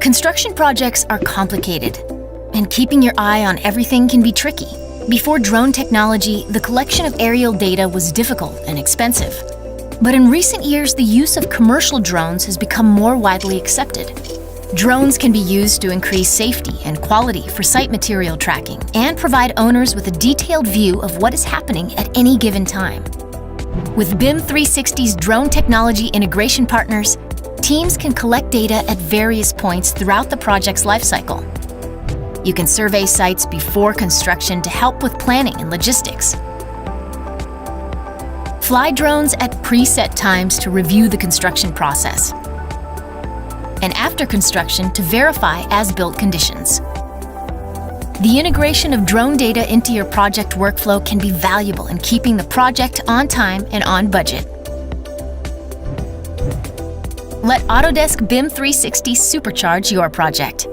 Construction projects are complicated, and keeping your eye on everything can be tricky. Before drone technology, the collection of aerial data was difficult and expensive. But in recent years, the use of commercial drones has become more widely accepted. Drones can be used to increase safety and quality for site material tracking and provide owners with a detailed view of what is happening at any given time. With BIM 360's drone technology integration partners, teams can collect data at various points throughout the project's lifecycle. You can survey sites before construction to help with planning and logistics. Fly drones at preset times to review the construction process. And after construction to verify as-built conditions. The integration of drone data into your project workflow can be valuable in keeping the project on time and on budget. Let Autodesk BIM 360 supercharge your project.